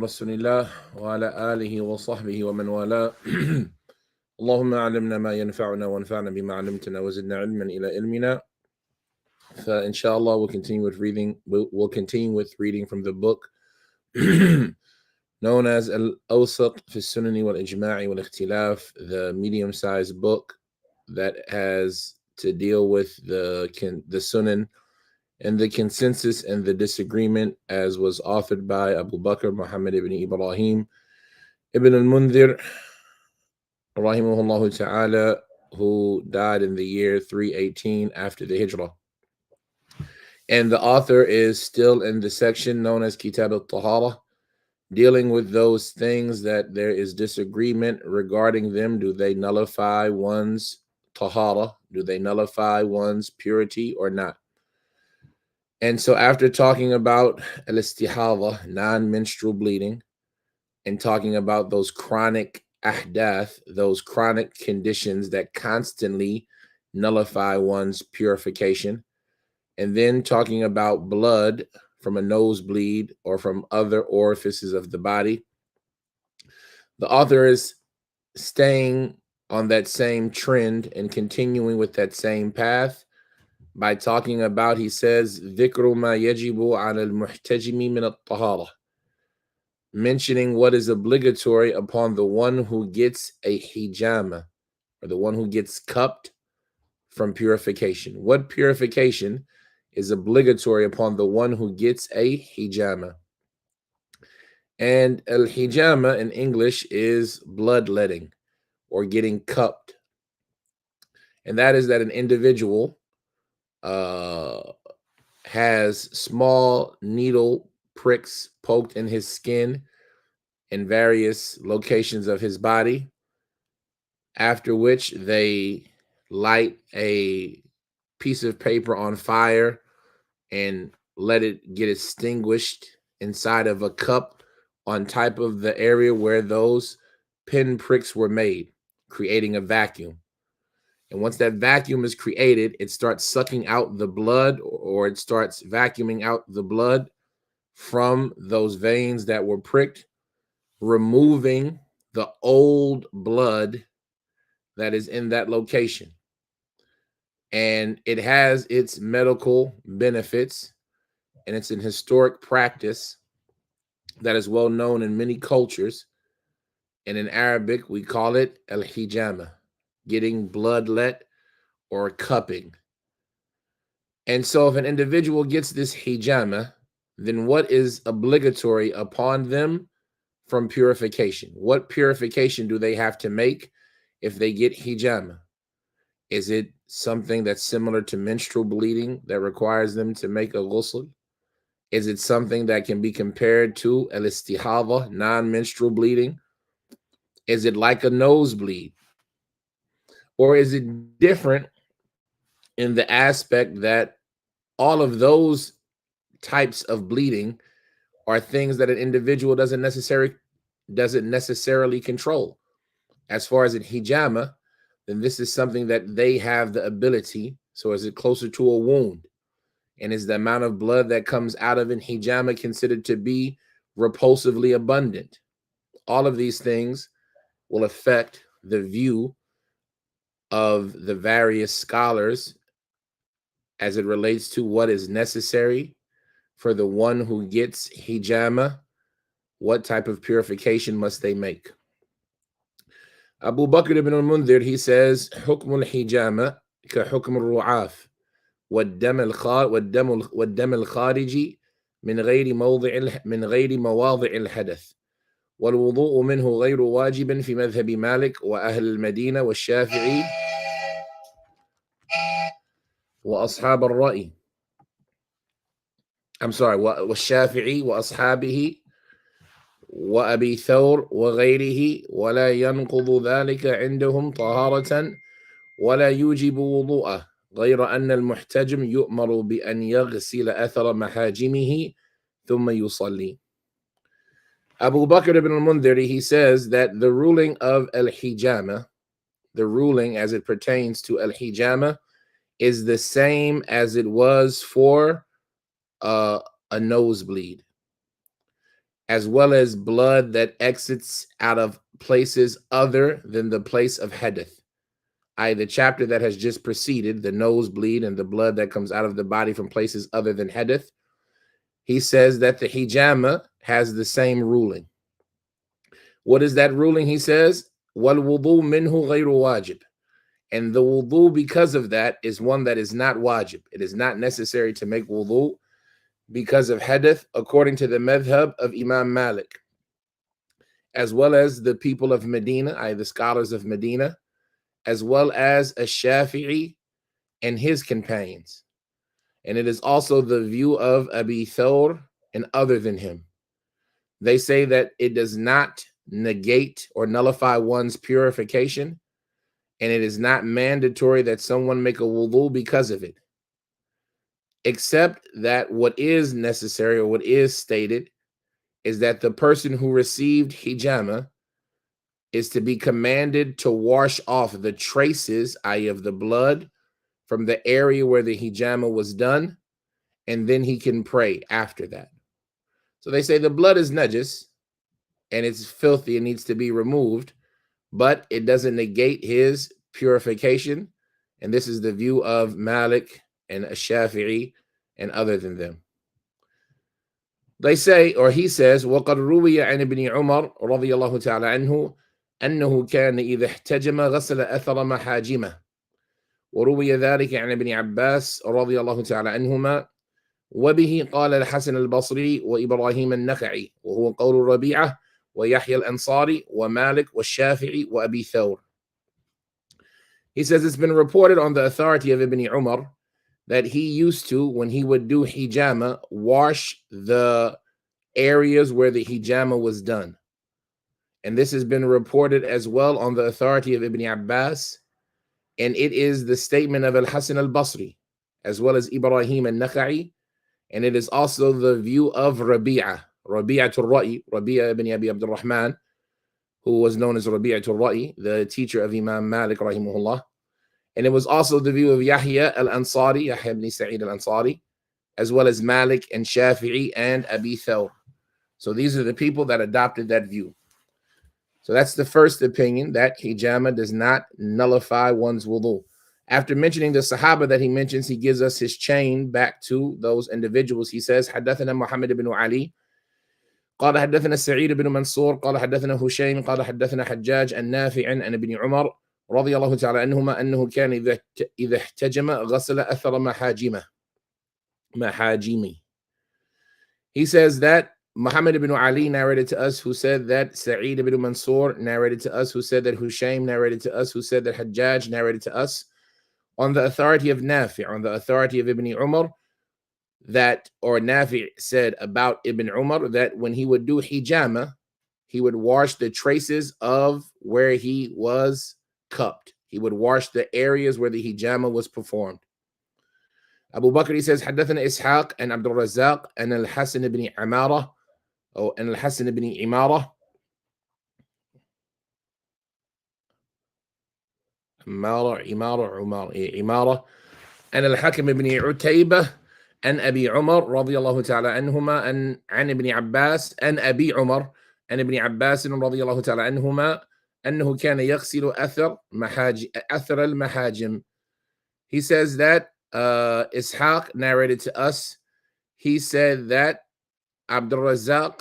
رسول الله وعلى آله وصحبه ومن والاه. اللهم علمنا ما ينفعنا وانفعنا بما علمتنا وزدنا علما إلى علمنا. فإنشاءالlah we'll continue with reading. We'll continue with reading from the book known as Al-Awsat fi Sunani wal Ijma'i wal Ikhtilaf, the medium-sized book that has to deal with the Sunan and the consensus and the disagreement, as was authored by Abu Bakr Muhammad ibn Ibrahim ibn al-Mundhir rahimahullah ta'ala, who died in the year 318 after the Hijrah. And the author is still in the section known as Kitab al-Tahara, dealing with those things that there is disagreement regarding them. Do they nullify one's tahara? Do they nullify one's purity or not? And so after talking about al-istihadha, non-menstrual bleeding, and talking about those chronic ahdath, those chronic conditions that constantly nullify one's purification, and then talking about blood from a nosebleed or from other orifices of the body, the author is staying on that same trend and continuing with that same path by talking about, he says, ذِكْرُ مَا يَجِبُ عَلَى الْمُحْتَجِمِ مِنَ الطَّهَارَةِ, mentioning what is obligatory upon the one who gets a hijamah, or the one who gets cupped from purification. What purification is obligatory upon the one who gets a hijamah? And al-hijamah in English is bloodletting or getting cupped. And that is that an individual has small needle pricks poked in his skin in various locations of his body, after which they light a piece of paper on fire and let it get extinguished inside of a cup on top of the area where those pin pricks were made, creating a vacuum. And once that vacuum is created, it starts sucking out the blood, or it starts vacuuming out the blood from those veins that were pricked, removing the old blood that is in that location. And it has its medical benefits, and it's an historic practice that is well known in many cultures. And in Arabic, we call it al-hijamah, getting bloodlet or cupping. And so if an individual gets this hijamah, then what is obligatory upon them from purification? What purification do they have to make if they get hijamah? Is it something that's similar to menstrual bleeding that requires them to make a ghusl? Is it something that can be compared to al-istihadha, non-menstrual bleeding? Is it like a nosebleed? Or is it different in the aspect that all of those types of bleeding are things that an individual doesn't necessarily control? As far as a hijamah, then this is something that they have the ability. So is it closer to a wound? And is the amount of blood that comes out of an hijamah considered to be repulsively abundant? All of these things will affect the view of the various scholars as it relates to what is necessary for the one who gets hijamah. What type of purification must they make? Abu Bakr ibn al-Mundhir, he says, حكم الحجامة كحكم الرعاف والدم الخارجي من غير مواضع الحدث، والوضوء منه غير واجب في مذهب مالك وأهل المدينة والشافعي وأصحاب الرأي. والشافعي وأصحابه وأبي ثور وغيره، ولا ينقض ذلك عندهم طهارة ولا يوجب وضوءه، غير أن المحتجم يؤمر بأن يغسل أثر محاجمه ثم يصلي. Abu Bakr ibn al-Mundhir, he says that the ruling of al-hijamah, the ruling as it pertains to al-hijamah, is the same as it was for a nosebleed. as well as blood that exits out of places other than the place of hadith, i.e., the chapter that has just preceded, the nosebleed and the blood that comes out of the body from places other than hadith. He says that the hijama has the same ruling. What is that ruling? He says, وَالْوُضُوء مِنْهُ غَيْرُ wajib. And the wudu, because of that, is one that is not wajib. It is not necessary to make wudu because of hadith, according to the madhab of Imam Malik, as well as the people of Medina, i.e., the scholars of Medina, as well as Ash-Shafi'i and his companions. And it is also the view of Abi Thawr and other than him. They say that it does not negate or nullify one's purification, and it is not mandatory that someone make a wudu because of it, except that what is necessary or what is stated is that the person who received hijama is to be commanded to wash off the traces, i.e., of the blood, from the area where the hijama was done, and then he can pray after that. So they say the blood is najis and it's filthy and needs to be removed, but it doesn't negate his purification. And this is the view of Malik and Shafi'i and other than them. They say, or he says, وَقَدْ رُوِيَ عَنْ ابْنِ عُمَرْ رَضِيَ اللَّهُ تَعَالَى عَنْهُ أَنَّهُ كَانَ إِذَا احْتَجَمَ غَسَلَ أَثَرَ مَحَاجِمَهُ وروي ذلك عن ابن عباس رضي الله تعالى عنهما وبه قال الحسن البصري وإبراهيم النخعي وهو قول ربيعة ويحيى الأنصاري ومالك والشافعي وأبي ثور. He says it's been reported on the authority of Ibn Umar that he used to, when he would do hijama, wash the areas where the hijama was done. And this has been reported as well on the authority of Ibn Abbas, and it is the statement of Al-Hasan al-Basri, as well as Ibrahim al-Nakha'i, and it is also the view of Rabi'atul Ra'i, Rabi'a ibn Abi Abdul Rahman, who was known as Rabi'atul Ra'i, the teacher of Imam Malik rahimahullah. And it was also the view of Yahya al-Ansari, Yahya ibn Sa'id al-Ansari, as well as Malik and Shafi'i and Abi Thawr. So these are the people that adopted that view. So that's the first opinion, that hijama does not nullify one's wudu. After mentioning the Sahaba that he mentions, he gives us his chain back to those individuals. He says, حدثنا محمد بن علي قال حدثنا سعيد بن منصور قال حدثنا هشيم قال حدثنا حجاج النافع عن ابن عمر رضي الله تعالى عنهما أنه كان إذا احتجم غسل أثر محاجمه. He says that Muhammad ibn Ali narrated to us, who said that Sa'id ibn Mansur narrated to us, who said that Hushaym narrated to us, who said that Hajjaj narrated to us, on the authority of Nafi', on the authority of Ibn Umar, that, or Nafi' said about Ibn Umar, that when he would do hijama, he would wash the traces of where he was cupped. He would wash the areas where the hijama was performed. Abu Bakr, he says, حدثنا إسحاق and Abdul Razak and Al-Hasan ibn Amara, and Al-Hasan ibn Imara, Imara, and Al-Hakim ibn Utaybah, and Abi Umar radiyallahu ta'ala anhuma, and an Ibn Abbas, and Abi Umar, and Ibn Abbas radiyallahu ta'ala anhuma, أنه كان يغسل أثر المحاجم. He says that Ishaq narrated to us. He said that Abdul Razak,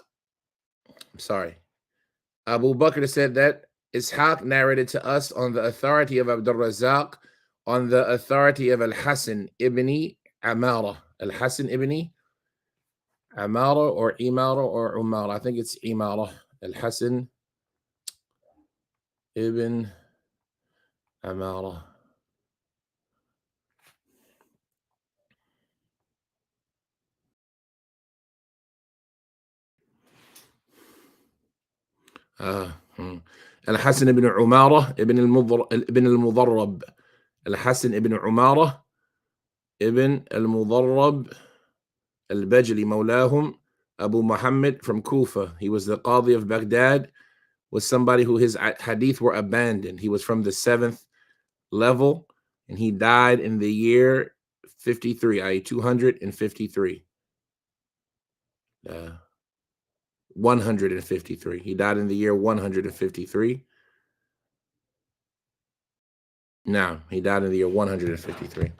Abu Bakr said that Ishaq narrated to us on the authority of Abdul Razak, on the authority of Al-Hasan ibn Amara. Al-Hasan ibn Amara or Imara or Umar. I think it's Imara. Al-Hasan ibn Amara. Al-Hasan ibn Umara ibn al-Mudarrab. Al-Hasan ibn Umara ibn al-Mudarrab al-Bajli Mawlahum Abu Muhammad from Kufa. He was the Qadi of Baghdad, was somebody who his hadith were abandoned. He was from the 7th level, and he died in the year 53, i.e. 253. 153. He died in the year 153. Now, he died in the year 153.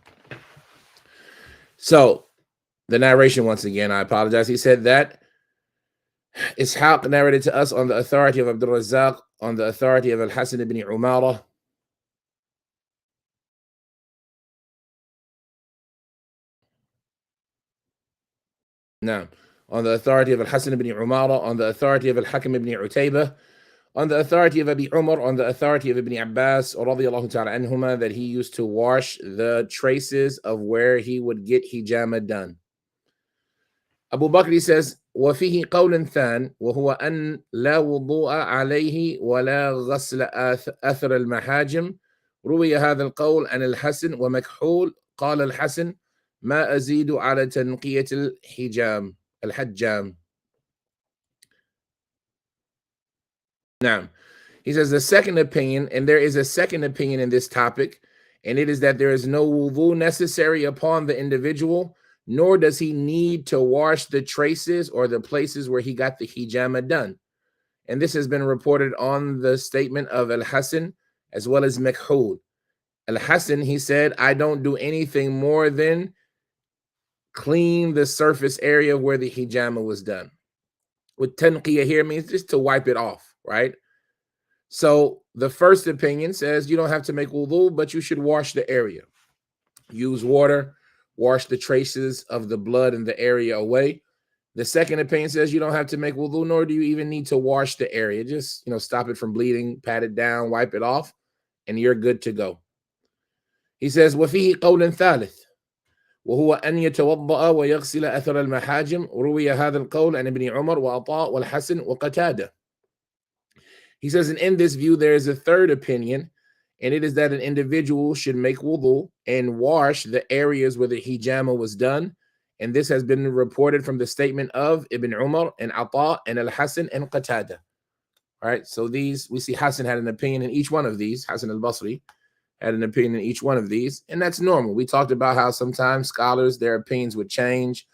So, the narration once again, I apologize. He said that Ishaq narrated to us on the authority of Abdul Razzaq, on the authority of Al-Hasan ibn Umara. Now, on the authority of Al-Hasan ibn Umara, on the authority of Al-Hakim ibn Utaybah, on the authority of Abi Umar, on the authority of Ibn Abbas, radiyallahu ta'ala anhuma, that he used to wash the traces of where he would get hijama done. Abu Bakr says, وفيه قول ثان وهو أن لا وضوء عليه ولا غسل أثر المحاجم. روي هذا القول عن الحسن ومكحول. قال الحسن ما أزيد على تنقية الحجام. Now, he says the second opinion, and there is a second opinion in this topic, and it is that there is no wudu necessary upon the individual, nor does he need to wash the traces or the places where he got the hijama done. And this has been reported on the statement of Al-Hasan as well as Makhul. Al-Hasan, he said, I don't do anything more than clean the surface area where the hijama was done. With tanqiyah here means just to wipe it off, right? So the first opinion says you don't have to make wudu, but you should wash the area. Use water, wash the traces of the blood in the area away. The second opinion says you don't have to make wudu, nor do you even need to wash the area. Just, stop it from bleeding, pat it down, wipe it off, and you're good to go. He says, وَفِيهِ قَوْلٌ ثَالِثٌ وهو أن يتوضأ ويغسل أثر المحاجم. روي هذا القول عن ابن عمر وعطاء والحسن وقتادة. He says, and in this view, there is a third opinion, and it is that an individual should make wudu and wash the areas where the hijama was done. And this has been reported from the statement of Ibn Umar and Ata and Al-Hasan and Qatada. All right, so these, we see Hasan had an opinion in each one of these. Hasan al-Basri had an opinion in each one of these, and that's normal. We talked about how sometimes scholars, their opinions would change,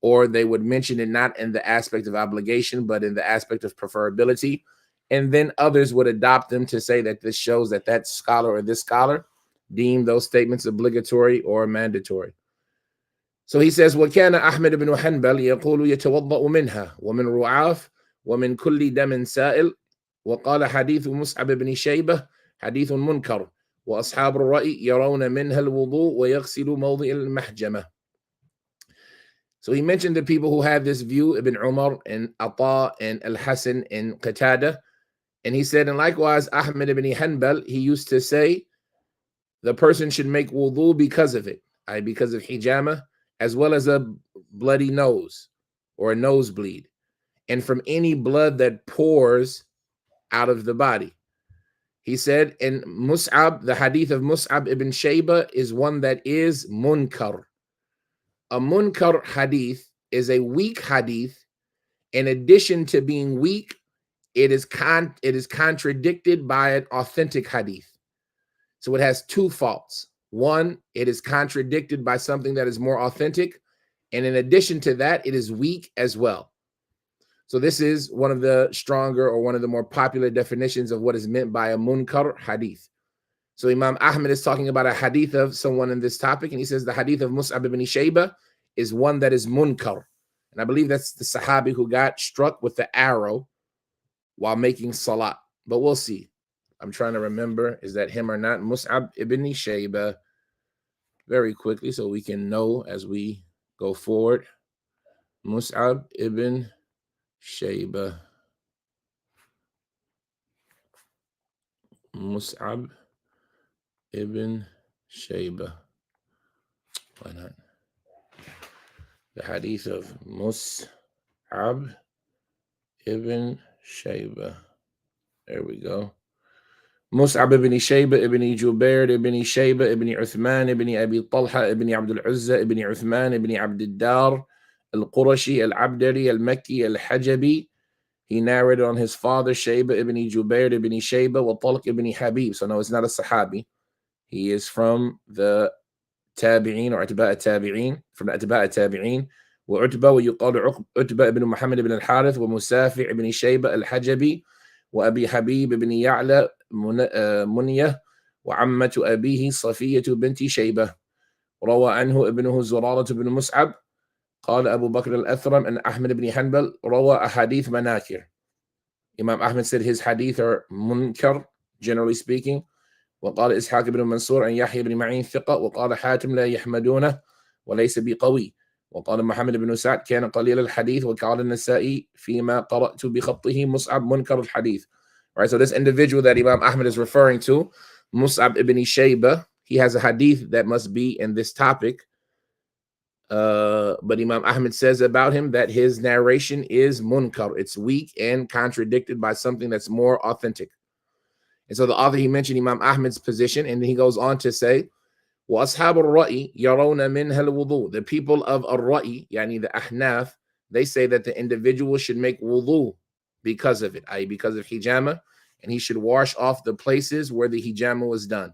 or they would mention it not in the aspect of obligation, but in the aspect of preferability. And then others would adopt them to say that this shows that that scholar or this scholar deemed those statements obligatory or mandatory. So he says, وَكَانَ أَحْمَدُ بْنُ حَنْبَلْ يَقُولُ يَتَوَضَّأُ مِنْهَا وَمِنْ رُعَافٍ وَمِنْ كُلِّ دَمٍ سَائِلٍ. وقال حديث مصعب بن شيبة حديث منكر وأصحاب الرأي يرون منها الوضوء ويغسل موضع المحجمة. So he mentioned the people who had this view, Ibn Umar and Ata and Al-Hasan and Qatada. And he said, and likewise, Ahmed ibn Hanbal, he used to say, the person should make wudu because of it, because of hijama, as well as a bloody nose or a nosebleed, and from any blood that pours out of the body. He said, in Mus'ab, the hadith of Mus'ab ibn Shayba is one that is munkar. A munkar hadith is a weak hadith. In addition to being weak, it is contradicted by an authentic hadith. So it has two faults. One, it is contradicted by something that is more authentic. And in addition to that, it is weak as well. So this is one of the stronger or one of the more popular definitions of what is meant by a munkar hadith. So Imam Ahmed is talking about a hadith of someone in this topic, and he says the hadith of Mus'ab ibn Shayba is one that is munkar. And I believe that's the Sahabi who got struck with the arrow while making salat. But we'll see. I'm trying to remember, is that him or not? Mus'ab ibn Shayba, very quickly so we can know as we go forward. Mus'ab ibn Shayba. Mus'ab ibn Shayba. Why not? The hadith of Mus'ab ibn Shayba. There we go. Mus'ab ibn Shayba ibn Jubair ibn Shayba ibn Uthman ibn Abi Talha ibn Abdul Uzza ibn Uthman ibn Abd Dar al-Qurashi al-Abdari al-Makki al-Hajabi. He narrated on his father Shayba ibn Jubair ibn Shayba wa Talq ibn Habib. So no, it's not a Sahabi. He is from the Tabi'een or Atba' Tabi'een, from the Atba' Tabi'een. وعتبة ويقال عتبة بن محمد بن الحارث ومسافع بن شيبة الحجبي وأبي حبيب بن يعلى منية وعمة أبيه صفية بنت شيبة. روى عنه ابنه زرارة بن مسعب. قال أبو بكر الأثرم and Ahmad ibn Hanbal روى أحاديث مناكر. Imam Ahmad said his hadith are munkar, generally speaking. وقال إسحاق بن منصور أن يحيى بن معين ثقة. وقال حاتم لا يحمدونه وليس بقوي. وقال محمد بن سعد كان قليل الحديث. وقال النسائي فيما قرأت بخطه مصعب منكر الحديث. Right, so this individual that Imam Ahmad is referring to, Mus'ab ibn Shaybah, he has a hadith that must be in this topic. But Imam Ahmad says about him that his narration is munkar. It's weak and contradicted by something that's more authentic. And so the author, he mentioned Imam Ahmad's position, and then he goes on to say, وَأَصْحَابُ الرَّأِي يَرَوْنَ مِنْهَا الْوُضُوء. The people of Ar-Ra'i, yani the Ahnaf, they say that the individual should make wudu because of it, i.e. because of hijama, and he should wash off the places where the hijama was done.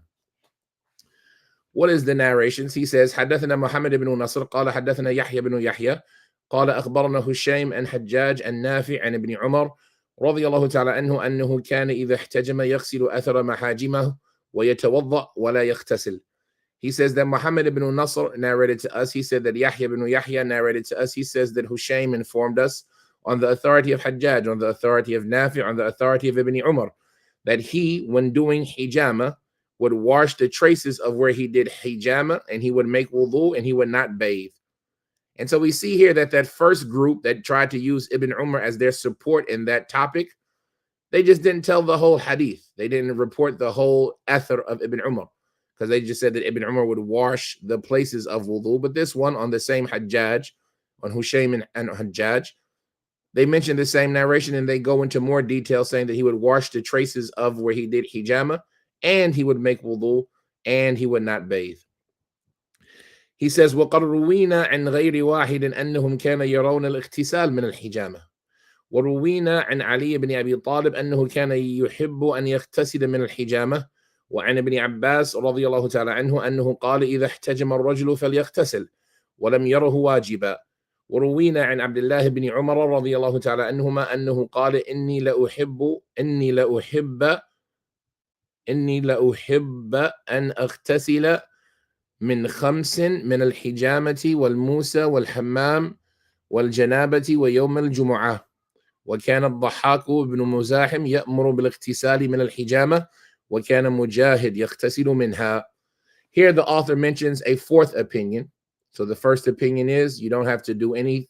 What is the narrations? He says, حدثنا محمد بن نصر قال حدثنا يحيى بن يحيى قال أخبرنا هشيم عن حجاج عن نافع عن ابن عمر رضي الله تعالى عنه أنه كان إذا احتجم يغسل أثر محاجمه ويتوضأ ولا يغتسل. He says that Muhammad ibn Nasr narrated to us. He said that Yahya ibn Yahya narrated to us. He says that Hushaym informed us on the authority of Hajjaj, on the authority of Nafi, on the authority of Ibn Umar, that he, when doing hijama, would wash the traces of where he did hijama, and he would make wudu, and he would not bathe. And so we see here that that first group that tried to use Ibn Umar as their support in that topic, they just didn't tell the whole hadith. They didn't report the whole athar of Ibn Umar, because they just said that Ibn Umar would wash the places of wudu. But this one, on the same Hajjaj, on Hushaym and Hajjaj, they mention the same narration, and they go into more detail saying that he would wash the traces of where he did hijama, and he would make wudu, and he would not bathe. He says, وَقَدْ رُوِينَا عَنْ غَيْرِ وَاحِدٍ أَنَّهُمْ كَانَ يَرَوْنَ الْاغْتِسَالَ مِنَ الْحِجَامَةِ وَرُوِينَا عَنْ عَلِيِّ بْنِ أَبِي طَالِبٍ أَنَّهُ كَانَ يُحِبُّ أَنْ يَغْتَسِلَ مِنَ الْحِجَامَةِ وعن ابن عباس رضي الله تعالى عنه أنه قال إذا احتجم الرجل فليغتسل ولم يره واجبا. وروينا عن عبد الله بن عمر رضي الله تعالى عنهما أنه قال إني لأحب أن أغتسل من 5 من الحجامة والموسى والحمام والجنابة ويوم الجمعة. وكان الضحاك بن مزاحم يأمر بالاغتسال من الحجامة وكان مجاهد يغتسل منها. Here the author mentions a fourth opinion. So the first opinion is you don't have to do any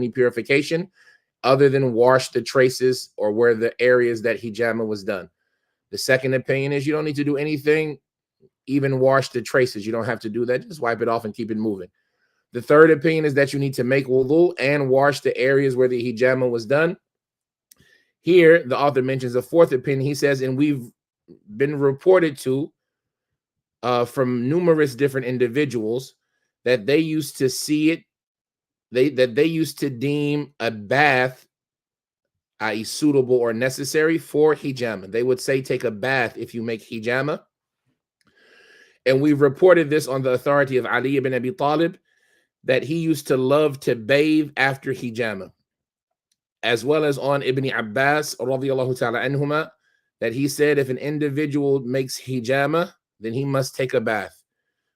purification other than wash the traces or where the areas that hijama was done. The second opinion is you don't need to do anything, even wash the traces. You don't have to do that. Just wipe it off and keep it moving. The third opinion is that you need to make wudu and wash the areas where the hijama was done. Here, the author mentions a fourth opinion. He says, and we've been reported to from numerous different individuals that they used to see it, they used to deem a bath, i.e. suitable or necessary for hijama. They would say take a bath if you make hijama. And we've reported this on the authority of Ali ibn Abi Talib, that he used to love to bathe after hijama, as well as on Ibn Abbas radiyallahu ta'ala anhuma, that he said if an individual makes hijama, then he must take a bath.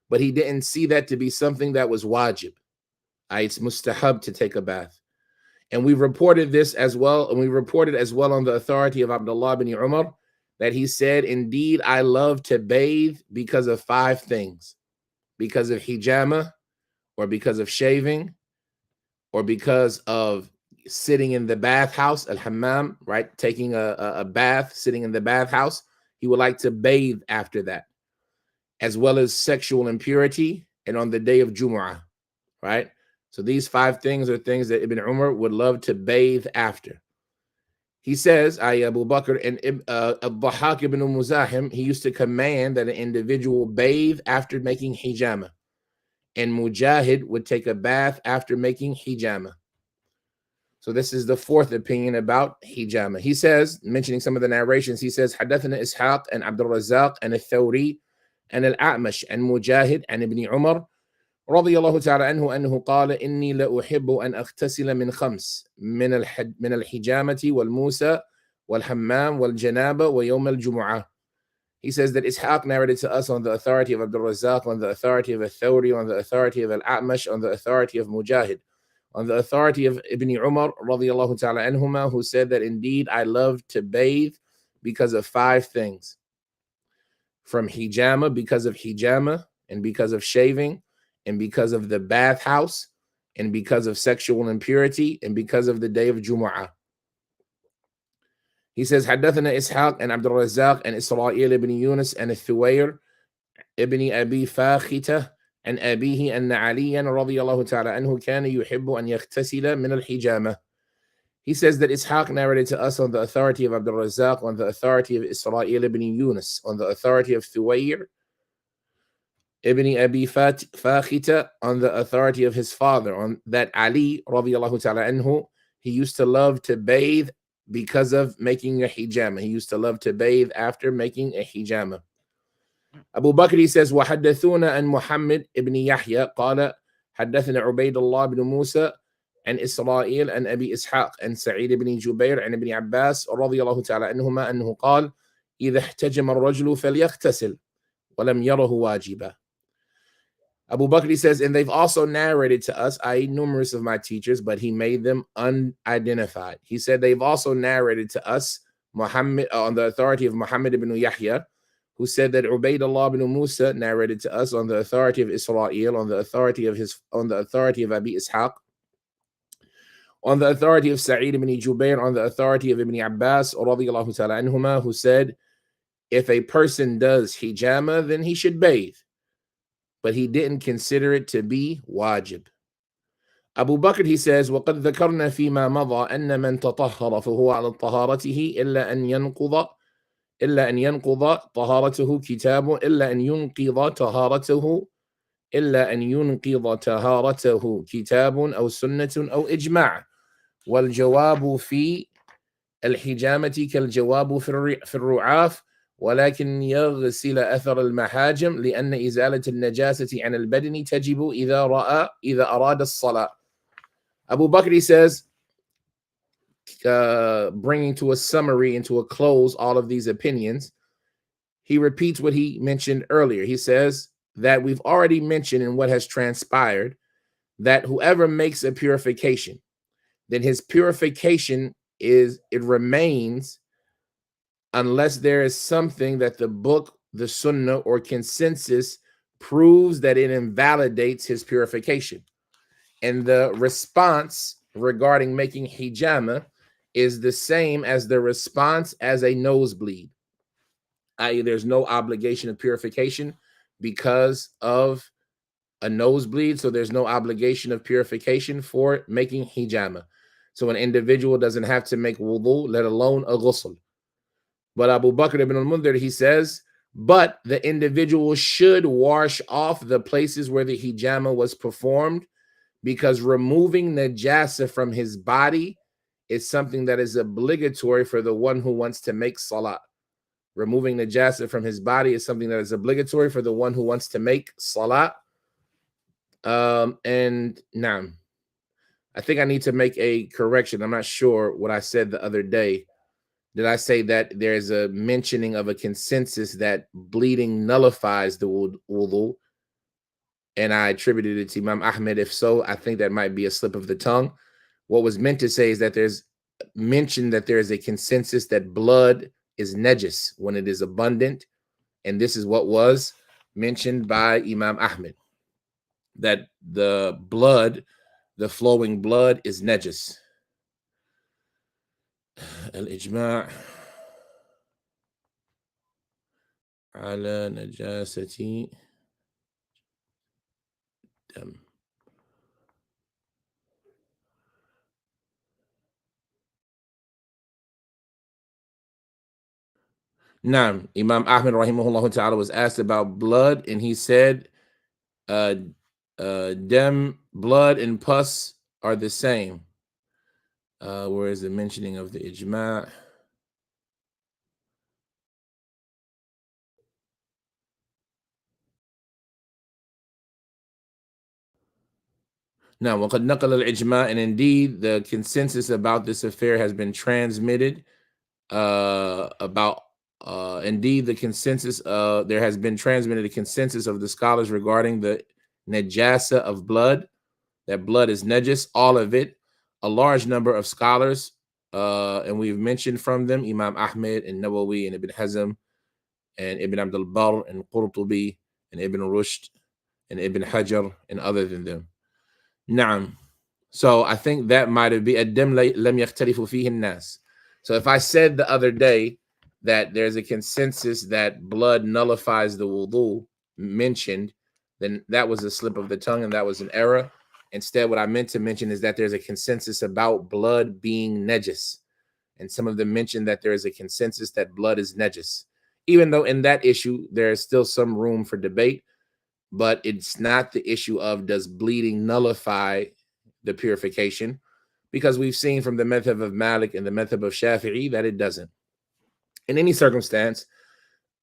But he didn't see that to be something that was wajib. It's mustahab to take a bath. And we reported this as well, and we reported as well on the authority of Abdullah bin Umar, that he said, indeed, I love to bathe because of 5 things. Because of hijama, or because of shaving, or because of sitting in the bathhouse, al-hammam, right? Taking a bath, sitting in the bathhouse. He would like to bathe after that, as well as sexual impurity and on the day of Jumu'ah, right? So these 5 things are things that Ibn Umar would love to bathe after. He says, Abu Bakr and Al-Dhahak ibn Muzahim, he used to command that an individual bathe after making hijama, and Mujahid would take a bath after making hijama. So this is the fourth opinion about hijama. He says, mentioning some of the narrations, he says, حدثنا إسحاق and Abdul Razak and Al-Thawri and Al-A'mash and Mujahid and Ibn Umar رضي الله تعالى عنه أنه قال إني لأحب أن أغتسل من خمس من الحجامة والموسى والحمام والجنابة ويوم الجمعة. He says that Ishaq narrated to us on the authority of Abdul Razzaq, on the authority of Al-Thawri, on the authority of Al-A'mash, on the authority of Mujahid, on the authority of Ibn Umar radiyallahu ta'ala anhuma, who said that indeed I love to bathe because of five things. From Hijaamah, because of Hijaamah, and because of shaving, and because of the bathhouse, and because of sexual impurity, and because of the day of Jumu'ah. He says, حدثنا إسحاق and Abdul Razzaq and Israel ibn Yunus and Thuwair ibn Abi Fakhita and أبيه أن عليا رضي الله تعالى عنه كان يحب أن يغتسل من الحجامة. He says that Ishaq narrated to us on the authority of Abdul Razzaq, on the authority of Israel ibn Yunus, on the authority of Thuwair ibn Abi Fakhita, on the authority of his father, on that Ali radiallahu ta'ala anhu, he used to love to bathe because of making a hijama. He used to love to bathe after making a hijama. Abu Bakr, he says, وحدثونا عن محمد ibn Yahya قال حدثنا عبيد الله بن موسى عن إسرائيل عن أبي إسحاق عن سعيد بن جبير عن ابن عباس رضي الله تعالى عنهما أنه قال إذا احتجم الرجل فليغتسل ولم يره واجبا. Abu Bakr says, and they've also narrated to us, i.e. numerous of my teachers, but he made them unidentified. He said they've also narrated to us Muhammad on the authority of Muhammad ibn Yahya, who said that Ubaydullah ibn Musa narrated to us on the authority of Israel, on the authority of Abi Ishaq, on the authority of Sa'id ibn Jubair, on the authority of Ibn Abbas radiyallahu ta'ala anhuma, who said if a person does hijama, then he should bathe. But he didn't consider it to be wajib. Abu Bakr, he says, وَقَدْ ذَكَرْنَا فِي مَا مَضَى أَنَّ مَنْ تَطَهَّرَ فَهُوَ عَلَى طَهَارَتِهِ إِلَّا أَنْ ينقض طهارته كتاب إلا أن ينقض طهارته كتاب أو سنة أو إجماع. والجواب في الحجامة كالجواب في الرعاف ولكن يغسل أثر المحاجم لأن إزالة النجاسة عن البدن تجب إذا أراد الصلاة. Abu Bakr says, bringing to a summary and to a close all of these opinions, he repeats what he mentioned earlier. He says that we've already mentioned in what has transpired that whoever makes a purification, then his purification remains unless there is something that the book, the sunnah, or consensus proves that it invalidates his purification. And the response regarding making hijama is the same as the response as a nosebleed, i.e. there's no obligation of purification because of a nosebleed, so there's no obligation of purification for making hijama. So an individual doesn't have to make wudu, let alone a ghusl. But Abu Bakr ibn al-Mundhir, he says, but the individual should wash off the places where the hijama was performed, because removing najasa from his body is something that is obligatory for the one who wants to make salat. Removing najasa from his body is something that is obligatory for the one who wants to make salat. And now, I think I need to make a correction. I'm not sure what I said the other day. Did I say that there's a mentioning of a consensus that bleeding nullifies the wudu? And I attributed it to Imam Ahmed. If so, I think that might be a slip of the tongue. What was meant to say is that there's mentioned that there is a consensus that blood is najis when it is abundant. And this is what was mentioned by Imam Ahmed, that the blood, the flowing blood, is najis. Al-ijma' ala najasati dam. Naam, Imam Ahmed rahimahullah ta'ala was asked about blood, and he said, dem, blood and pus are the same. Where is the mentioning of the ijma'? Now, وَقَدْ نَقَلَ الْإِجْمَاعِ, and indeed the consensus about this affair has been transmitted. Indeed the consensus, there has been transmitted a consensus of the scholars regarding the najasa of blood, that blood is najis, all of it. A large number of scholars, and we've mentioned from them Imam Ahmed and Nawawi and Ibn Hazm and Ibn Abdul Barr and Qurtubi and Ibn Rushd and Ibn Hajar and other than them. Naam. So I think that might have been الدم لم يختلف فيه الناس. So if I said the other day that there's a consensus that blood nullifies the wudu mentioned, then that was a slip of the tongue and that was an error. Instead, what I meant to mention is that there's a consensus about blood being najis. And some of them mentioned that there is a consensus that blood is najis. Even though in that issue, there is still some room for debate, but it's not the issue of does bleeding nullify the purification, because we've seen from the madhab of Malik and the madhab of Shafi'i that it doesn't. In any circumstance,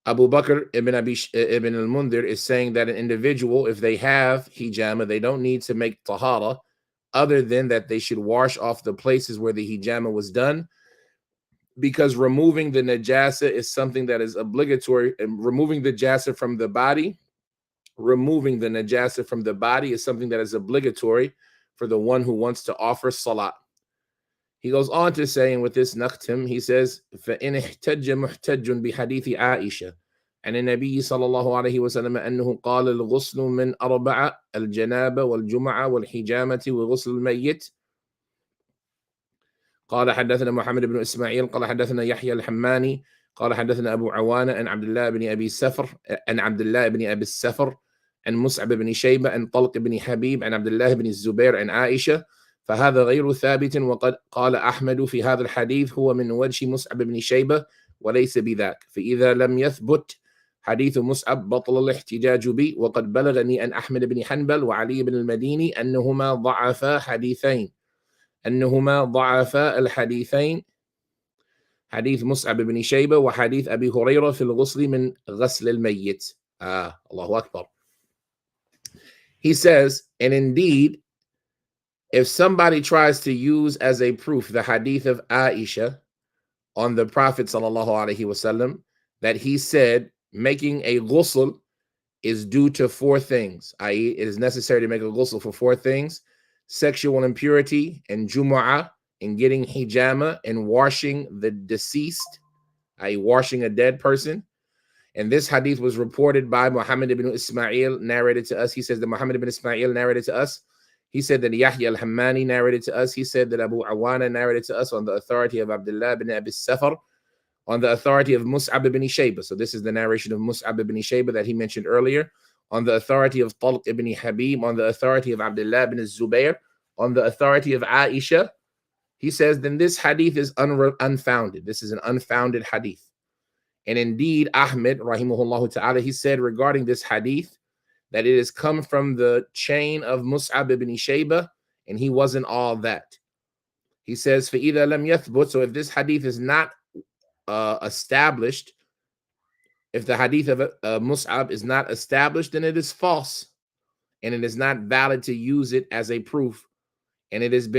Abu Bakr ibn al-Mundhir is saying that an individual, if they have hijama, they don't need to make tahara, other than that they should wash off the places where the hijama was done, because removing the najasa is something that is obligatory, and removing the najasa from the body is something that is obligatory for the one who wants to offer salat. He goes on to say, and with this naqtim, he says, فَإِنْ احْتَجَّ مُحْتَجٌّ بِحَدِيثِ عَائِشَةَ عن النبي صلى الله عليه وسلم أنه قال الغسل من أربعة الجنابة والجمعة والحجامة وغسل الميت. قال حدثنا محمد بن إسماعيل قال حدثنا يحيى الحماني قال حدثنا أبو عوانة عن عبد الله بن أبي السفر عن مصعب بن شيبة عن طلق بن حبيب عن عبد الله بن الزبير عن عائشة، فهذا غير ثابت. وقد قال أحمد في هذا الحديث هو من وجه مصعب بن شيبة وليس بذاك، فإذا لم يثبت حديث مصعب بطل الاحتجاج به. وقد بلغني أن أحمد بن حنبل وعلي بن المديني أنهما ضعفا الحديثين، حديث مصعب بن شيبة وحديث أبي هريرة في الغسل من غسل الميت. Allahu Akbar. He says, and indeed, if somebody tries to use as a proof the hadith of Aisha on the Prophet sallallahu alaihi wasallam, that he said making a ghusl is due to four things, i.e., it is necessary to make a ghusl for four things: sexual impurity and jumu'ah, and getting hijama, and washing the deceased, i.e., washing a dead person. And this hadith was reported by Muhammad ibn Ismail, narrated to us. He says that Muhammad ibn Ismail narrated to us. He said that Yahya al-Hammani narrated to us. He said that Abu Awana narrated to us on the authority of Abdullah ibn Abi Safar, on the authority of Mus'ab ibn Shaybah. So this is the narration of Mus'ab ibn Shaybah that he mentioned earlier, on the authority of Talq ibn Habib, on the authority of Abdullah ibn Zubayr, on the authority of Aisha. He says, then this hadith is unfounded. This is an unfounded hadith. And indeed, Ahmed, rahimahullah ta'ala, he said regarding this hadith that it has come from the chain of Mus'ab ibn Shaybah, and he wasn't all that. He says, فَإِذَا لَمْ يَثْبُتْ, so if this hadith is not established, if the hadith of Mus'ab is not established, then it is false, and it is not valid to use it as a proof. And it has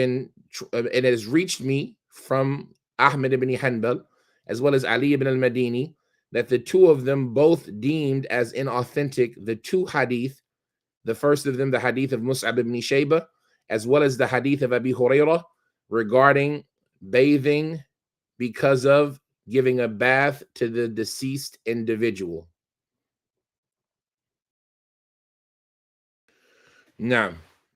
reached me from Ahmed ibn Hanbal, as well as Ali ibn al-Madini, that the two of them both deemed as inauthentic the two hadith, the first of them, the hadith of Mus'ab ibn Shaybah, as well as the hadith of Abi Hurairah regarding bathing because of giving a bath to the deceased individual. Now,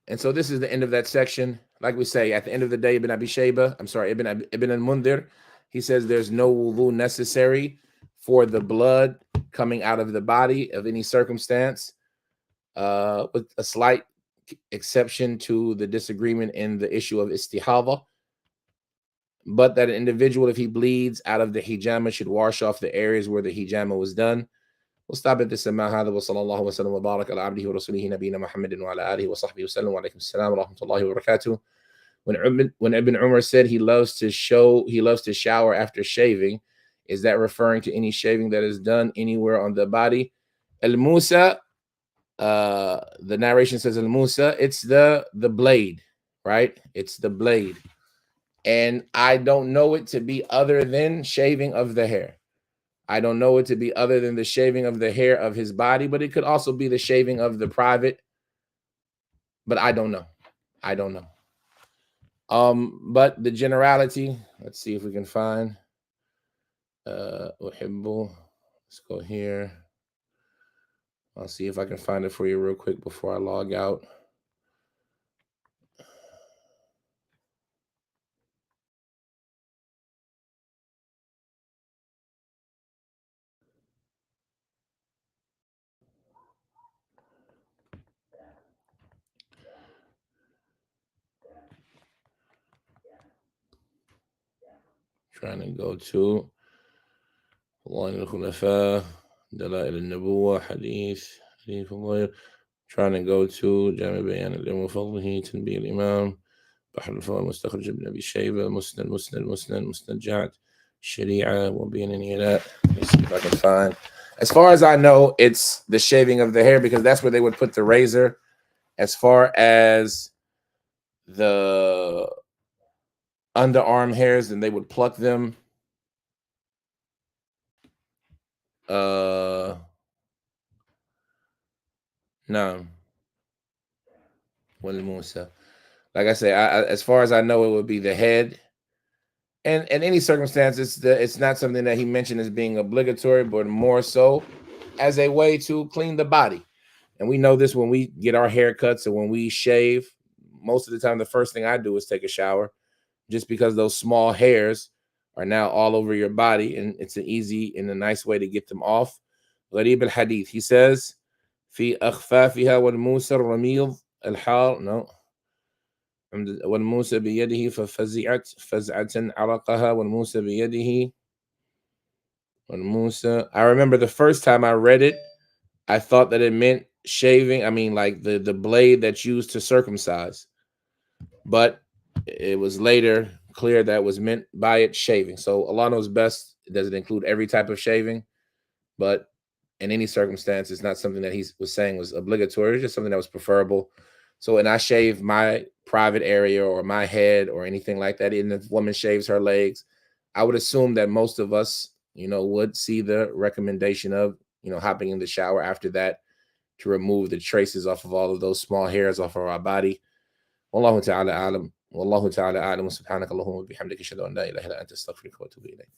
and so this is the end of that section. Like we say, at the end of the day, Ibn al-Mundhir, he says there's no wudu necessary for the blood coming out of the body of any circumstance, with a slight exception to the disagreement in the issue of istihadha, but that an individual, if he bleeds out of the hijama, should wash off the areas where the hijama was done. We'll stop at this amount. هذا وصلى الله وسلم وبارك على عبده ورسوله نبينا محمد وعلى آله وصحبه وسلم وعليكم السلام ورحمة الله وبركاته. When Ibn Umar said he loves to shower after shaving, is that referring to any shaving that is done anywhere on the body? Al-Musa, The narration says al-Musa, it's the blade, right? It's the blade. And I don't know it to be other than shaving of the hair. I don't know it to be other than the shaving of the hair of his body, but it could also be the shaving of the private. But I don't know. I don't know. But the generality, let's see if we can find uhibbu. Let's go here. I'll see if I can find it for you real quick before I log out. Trying to go to one al-Khulafa, Dalail al-Nubuwah, Hadith al-Ghayr. Trying to go to Jami Bayan al-Ilm wa Fadlihi, Tanbih al-Imam, بحر الفوائد مستخرج ابن أبي شيبة, مسند جعد, Sharia, وبين الإله. Let me see if I can find. As far as I know, it's the shaving of the hair because that's where they would put the razor. As far as the underarm hairs, then they would pluck them. No. Musa. Like I say, as far as I know, it would be the head. And in any circumstance, it's not something that he mentioned as being obligatory, but more so as a way to clean the body. And we know this when we get our haircuts or when we shave. Most of the time, the first thing I do is take a shower, just because those small hairs are now all over your body, and it's an easy and a nice way to get them off. Gharib al-Hadith, he says, في أخفافها والموسى الرميض الحار. No. والموسى بيده ففزعت فزعة عرقها والموسى بيده والموسى. I remember the first time I read it, I thought that it meant shaving. I mean, like the blade that's used to circumcise. But it was later clear that was meant by it shaving. So Allah knows best. It doesn't include every type of shaving, but in any circumstance, it's not something that he was saying was obligatory. It's just something that was preferable. So when I shave my private area or my head or anything like that, and if a woman shaves her legs, I would assume that most of us, would see the recommendation of, hopping in the shower after that to remove the traces off of all of those small hairs off of our body. Wallahu ta'ala alam. Wallahu ta'ala alam. Subhanaka Allahumma bihamdika ashhadu an la ilaha illa anta astaghfiruka wa atubu ilayk.